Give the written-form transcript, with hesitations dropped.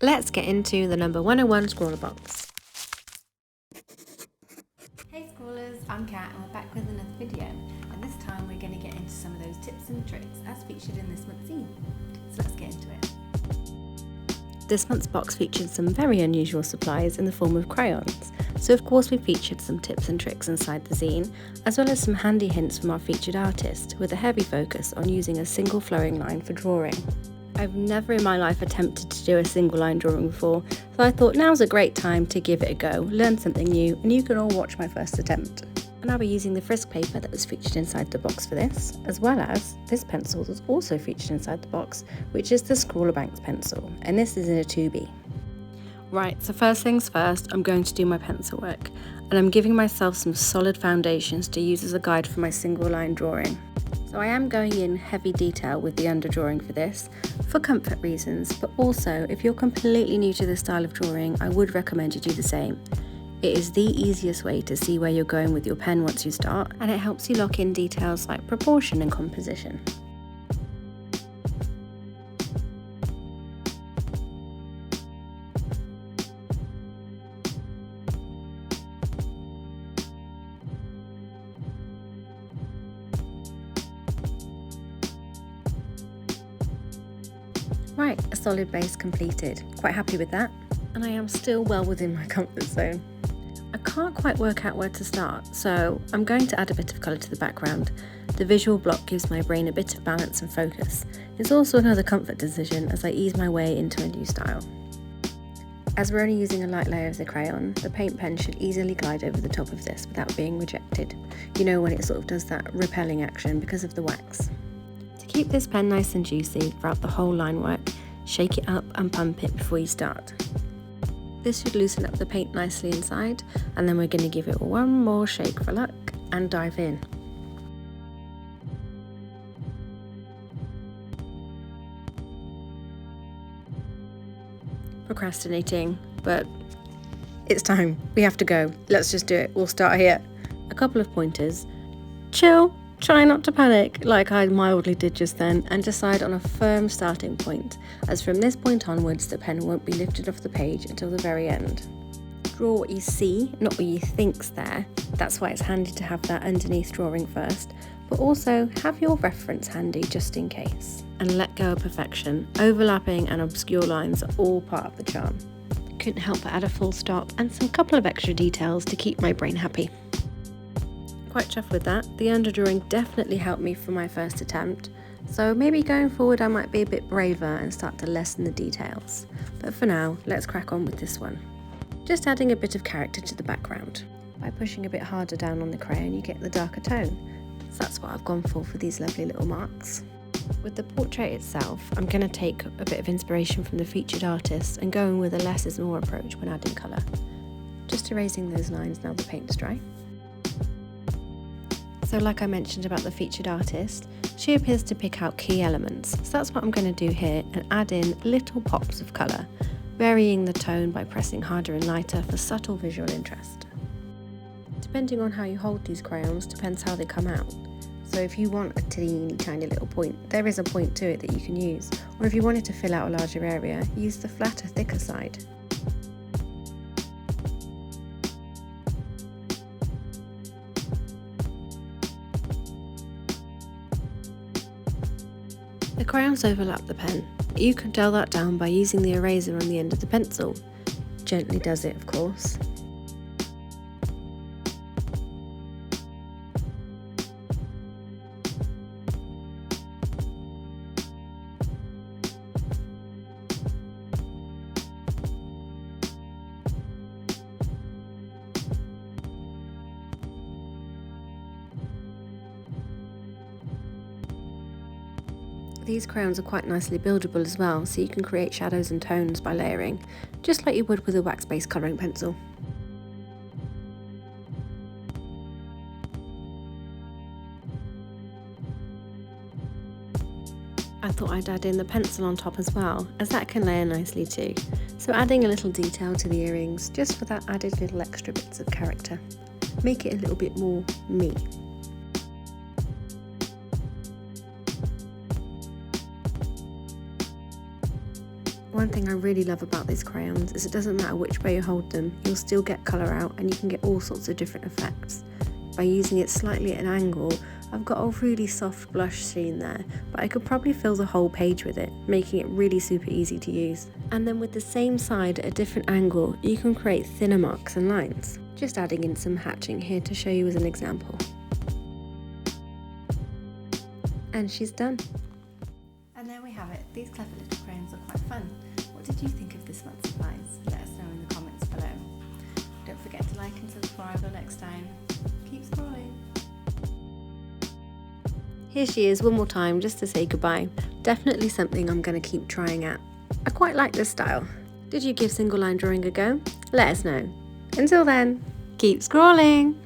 Let's get into the number 101 ScrawlrBox. Hey Scrawlers, I'm Kat and we're back with another video, and this time we're going to get into some of those tips and tricks as featured in this month's zine. So let's get into it. This month's box featured some very unusual supplies in the form of crayons, so of course we featured some tips and tricks inside the zine, as well as some handy hints from our featured artist, with a heavy focus on using a single flowing line for drawing. I've never in my life attempted to do a single line drawing before, so I thought now's a great time to give it a go, learn something new, and you can all watch my first attempt. And I'll be using the Frisk paper that was featured inside the box for this, as well as this pencil that's also featured inside the box, which is the ScrawlrBlanks pencil, and this is in a 2B. Right, so first things first, I'm going to do my pencil work, and I'm giving myself some solid foundations to use as a guide for my single line drawing. So I am going in heavy detail with the underdrawing for this, for comfort reasons, but also if you're completely new to this style of drawing, I would recommend you do the same. It is the easiest way to see where you're going with your pen once you start, and it helps you lock in details like proportion and composition. Right, a solid base completed. Quite happy with that, and I am still well within my comfort zone. I can't quite work out where to start, so I'm going to add a bit of colour to the background. The visual block gives my brain a bit of balance and focus. It's also another comfort decision as I ease my way into a new style. As we're only using a light layer of the crayon, the paint pen should easily glide over the top of this without being rejected. You know, when it sort of does that repelling action because of the wax. To keep this pen nice and juicy throughout the whole line work, shake it up and pump it before you start. This should loosen up the paint nicely inside, and then we're going to give it one more shake for luck and dive in. Procrastinating, but it's time. We have to go. Let's just do it. We'll start here. A couple of pointers. Chill. Try not to panic, like I mildly did just then, and decide on a firm starting point, as from this point onwards the pen won't be lifted off the page until the very end. Draw what you see, not what you think's there. That's why it's handy to have that underneath drawing first, but also have your reference handy just in case. And let go of perfection. Overlapping and obscure lines are all part of the charm. Couldn't help but add a full stop and some couple of extra details to keep my brain happy. Quite chuffed with that. The underdrawing definitely helped me for my first attempt, so maybe going forward I might be a bit braver and start to lessen the details. But for now, let's crack on with this one. Just adding a bit of character to the background. By pushing a bit harder down on the crayon you get the darker tone, so that's what I've gone for these lovely little marks. With the portrait itself, I'm going to take a bit of inspiration from the featured artist and going with a less is more approach when adding colour. Just erasing those lines now the paint's dry. So like I mentioned about the featured artist, she appears to pick out key elements, so that's what I'm going to do here and add in little pops of colour, varying the tone by pressing harder and lighter for subtle visual interest. Depending on how you hold these crayons depends how they come out, so if you want a teeny tiny little point, there is a point to it that you can use, or if you wanted to fill out a larger area, use the flatter, thicker side. The crayons overlap the pen. You can dull that down by using the eraser on the end of the pencil. Gently does it, of course. These crayons are quite nicely buildable as well, so you can create shadows and tones by layering, just like you would with a wax-based colouring pencil. I thought I'd add in the pencil on top as well, as that can layer nicely too. So adding a little detail to the earrings, just for that added little extra bits of character. Make it a little bit more me. One thing I really love about these crayons is it doesn't matter which way you hold them, you'll still get colour out and you can get all sorts of different effects. By using it slightly at an angle, I've got a really soft blush sheen there, but I could probably fill the whole page with it, making it really super easy to use. And then with the same side at a different angle, you can create thinner marks and lines. Just adding in some hatching here to show you as an example. And she's done. And there we have it. These clever little crayons are quite fun. What did you think of this month's supplies? Let us know in the comments below. Don't forget to like and subscribe till next time. Keep scrolling. Here she is one more time just to say goodbye. Definitely something I'm going to keep trying at. I quite like this style. Did you give single line drawing a go? Let us know. Until then, keep scrolling!